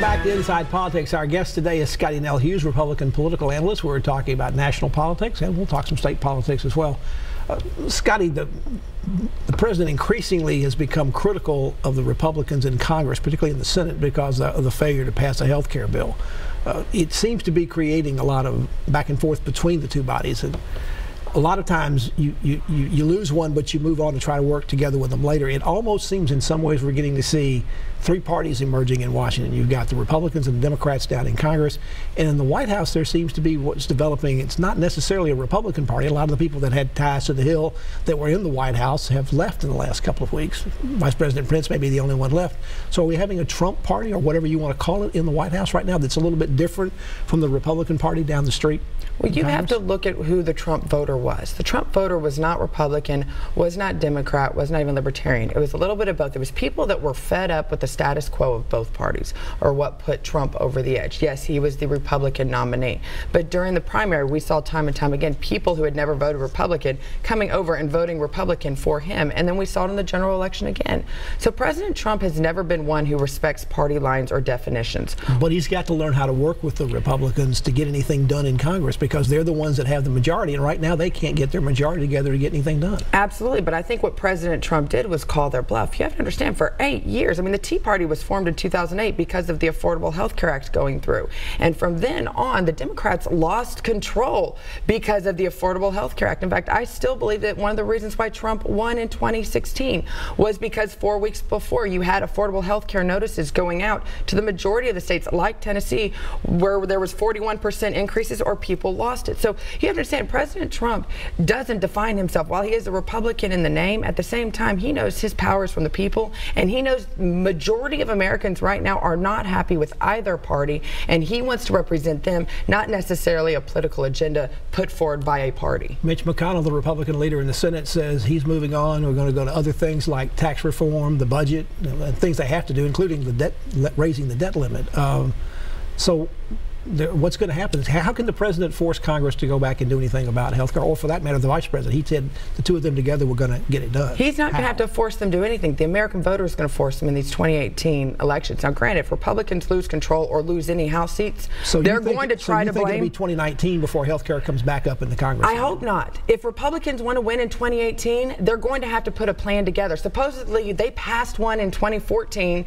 back to Inside Politics. Our guest today is Scottie Nell Hughes, Republican political analyst. We're talking about national politics, and we'll talk some state politics as well. Scottie, the president increasingly has become critical of the Republicans in Congress, particularly in the Senate, because of the failure to pass a health care bill. It seems to be creating a lot of back and forth between the two bodies. And a lot of times you lose one, but you move on to try to work together with them later. It almost seems in some ways we're getting to see three parties emerging in Washington. You've got the Republicans and the Democrats down in Congress, and in the White House there seems to be what's developing. It's not necessarily a Republican Party. A lot of the people that had ties to the Hill that were in the White House have left in the last couple of weeks. Vice President Pence may be the only one left. So are we having a Trump Party, or whatever you want to call it, in the White House right now that's a little bit different from the Republican Party down the street? Well, you have to look at who the Trump voter was. The Trump voter was not Republican, was not Democrat, was not even Libertarian. It was a little bit of both. There was people that were fed up with the status quo of both parties, or what put Trump over the edge. Yes, he was the Republican nominee, but during the primary we saw time and time again people who had never voted Republican coming over and voting Republican for him, and then we saw it in the general election again. So President Trump has never been one who respects party lines or definitions. But he's got to learn how to work with the Republicans to get anything done in Congress, because they're the ones that have the majority, and right now they can't get their majority together to get anything done. Absolutely, but I think what President Trump did was call their bluff. You have to understand, for 8 years, I mean, the Tea Party was formed in 2008 because of the Affordable Health Care Act going through, and from then on the Democrats lost control because of the Affordable Health Care Act. In fact, I still believe that one of the reasons why Trump won in 2016 was because 4 weeks before you had affordable health care notices going out to the majority of the states, like Tennessee, where there was 41% increases, or people lost it. So you have to understand, President Trump doesn't define himself. While he is a Republican in the name, at the same time he knows his power is from the people, and he knows the majority of Americans right now are not happy with either party, and he wants to represent them, not necessarily a political agenda put forward by a party. Mitch McConnell, the Republican leader in the Senate, says he's moving on. We're going to go to other things like tax reform, the budget, and things they have to do, including the debt, raising the debt limit. So what's going to happen is, how can the president force Congress to go back and do anything about health care, or for that matter the vice president? He said the two of them together were going to get it done. He's not going to have to force them to do anything. The American voter is going to force them in these 2018 elections. Now granted, if Republicans lose control or lose any House seats, so they're going to try to blame. So you think it'll be 2019 before health care comes back up in the Congress? I hope not. If Republicans want to win in 2018, they're going to have to put a plan together. Supposedly they passed one in 2014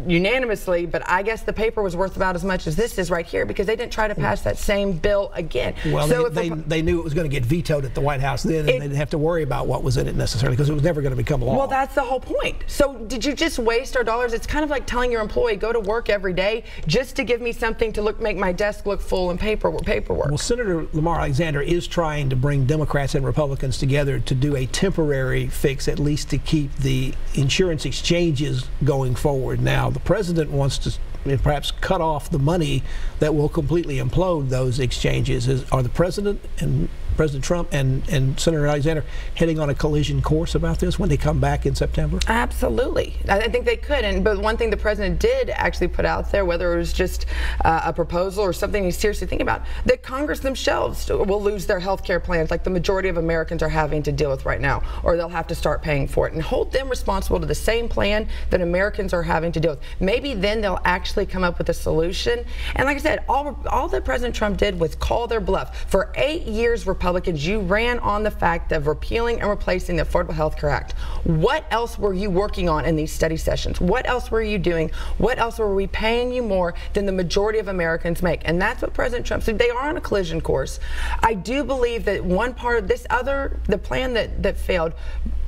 unanimously, but I guess the paper was worth about as much as this is right here, because they didn't try to pass that same bill again. Well, so they knew it was going to get vetoed at the White House then, and they didn't have to worry about what was in it necessarily, because it was never going to become law. Well, that's the whole point. So did you just waste our dollars? It's kind of like telling your employee, go to work every day just to give me something to make my desk look full in paperwork. Well, Senator Lamar Alexander is trying to bring Democrats and Republicans together to do a temporary fix, at least to keep the insurance exchanges going forward. Now, the president wants to perhaps cut off the money that will completely implode those exchanges. Are the president and President Trump and Senator Alexander heading on a collision course about this when they come back in September? Absolutely. I think they could. But one thing the president did actually put out there, whether it was just a proposal or something he's seriously thinking about, that Congress themselves will lose their health care plans like the majority of Americans are having to deal with right now, or they'll have to start paying for it, and hold them responsible to the same plan that Americans are having to deal with. Maybe then they'll actually come up with a solution. And like I said, all that President Trump did was call their bluff. For 8 years, Republicans, you ran on the fact of repealing and replacing the Affordable Health Care Act. What else were you working on in these study sessions? What else were you doing? What else were we paying you more than the majority of Americans make? And that's what President Trump said. They are on a collision course. I do believe that one part of this the plan that failed,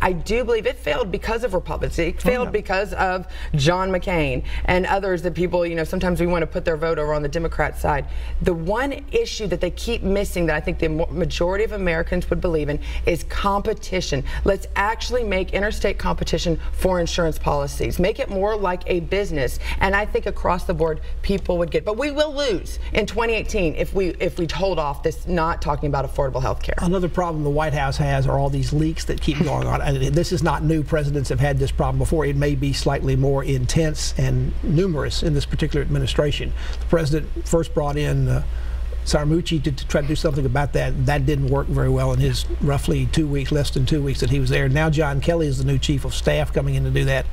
I do believe it failed because of Republicans. It failed because of John McCain and others that people, sometimes we want to put their vote over on the Democrat side. The one issue that they keep missing that I think the majority of Americans would believe in is competition. Let's actually make interstate competition for insurance policies. Make it more like a business. And I think across the board people would get. But we will lose in 2018 if we hold off this not talking about affordable health care. Another problem the White House has are all these leaks that keep going on. And this is not new. Presidents have had this problem before. It may be slightly more intense and numerous in this particular administration. The president first brought in Scaramucci to try to do something about that. That didn't work very well in his roughly 2 weeks, less than 2 weeks that he was there. Now John Kelly is the new chief of staff coming in to do that.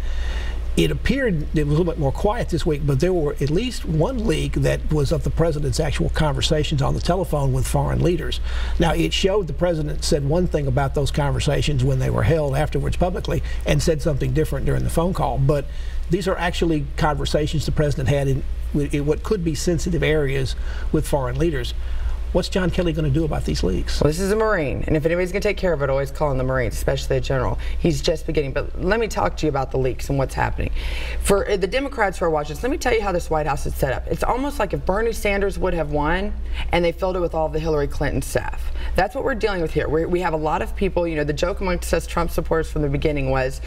It appeared it was a little bit more quiet this week, but there were at least one leak that was of the president's actual conversations on the telephone with foreign leaders. Now, it showed the president said one thing about those conversations when they were held afterwards publicly and said something different during the phone call. But these are actually conversations the president had in what could be sensitive areas with foreign leaders. What's John Kelly going to do about these leaks? Well, this is a Marine, and if anybody's going to take care of it, always call in the Marines, especially the general. He's just beginning. But let me talk to you about the leaks and what's happening. For the Democrats who are watching this, let me tell you how this White House is set up. It's almost like if Bernie Sanders would have won, and they filled it with all of the Hillary Clinton staff. That's what we're dealing with here. We have a lot of people, you know, the joke amongst us Trump supporters from the beginning was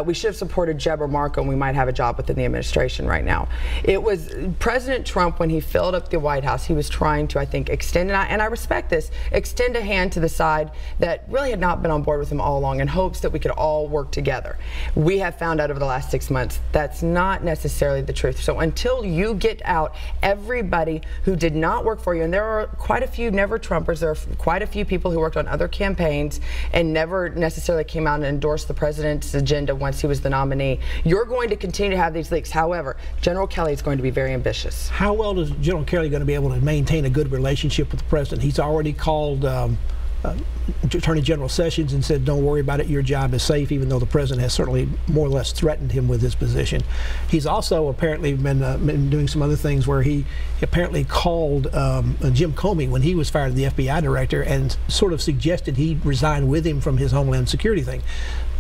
we should have supported Jeb or Marco and we might have a job within the administration right now. It was President Trump, when he filled up the White House, he was trying to, I think, extend, and I respect this, extend a hand to the side that really had not been on board with him all along in hopes that we could all work together. We have found out over the last 6 months that's not necessarily the truth. So until you get out everybody who did not work for you, and there are quite a few never-Trumpers, there are quite a few people who worked on other campaigns and never necessarily came out and endorsed the president's agenda once he was the nominee, you're going to continue to have these leaks. However, General Kelly is going to be very ambitious. How well is General Kelly going to be able to maintain a good relationship with the president? He's already called Attorney General Sessions and said, don't worry about it, your job is safe, even though the president has certainly more or less threatened him with his position. He's also apparently been doing some other things where he apparently called Jim Comey when he was fired as the FBI director and sort of suggested he resign with him from his Homeland Security thing.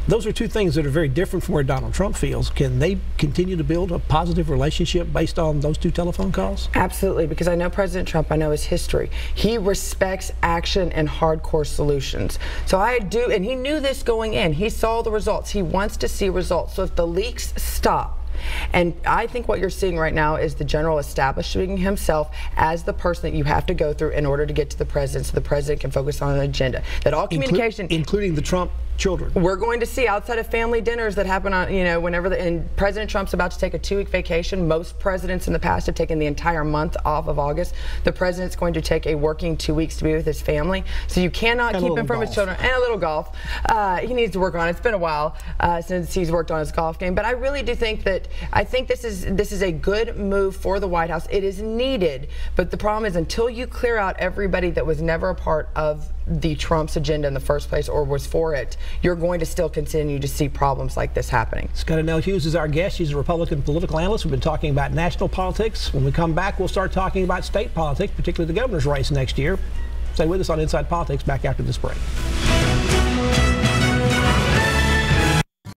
Those are two things that are very different from where Donald Trump feels. Can they continue to build a positive relationship based on those two telephone calls? Absolutely, because I know President Trump, I know his history. He respects action and hardcore solutions. So I do, and he knew this going in. He saw the results. He wants to see results. So if the leaks stop, and I think what you're seeing right now is the general establishing himself as the person that you have to go through in order to get to the president, so the president can focus on an agenda. That all communication, including the Trump children. We're going to see outside of family dinners that happen on, you know, whenever and President Trump's about to take a 2-week vacation. Most presidents in the past have taken the entire month off of August. The president's going to take a working 2 weeks to be with his family. So you cannot keep him from his children. And a little golf. He needs to work on it. It's been a while since he's worked on his golf game. But I really do think that, this is a good move for the White House. It is needed. But the problem is, until you clear out everybody that was never a part of the Trump's agenda in the first place or was for it, you're going to still continue to see problems like this happening. Scottie Nell Hughes is our guest. She's a Republican political analyst. We've been talking about national politics. When we come back, we'll start talking about state politics, particularly the governor's race next year. Stay with us on Inside Politics, back after this break.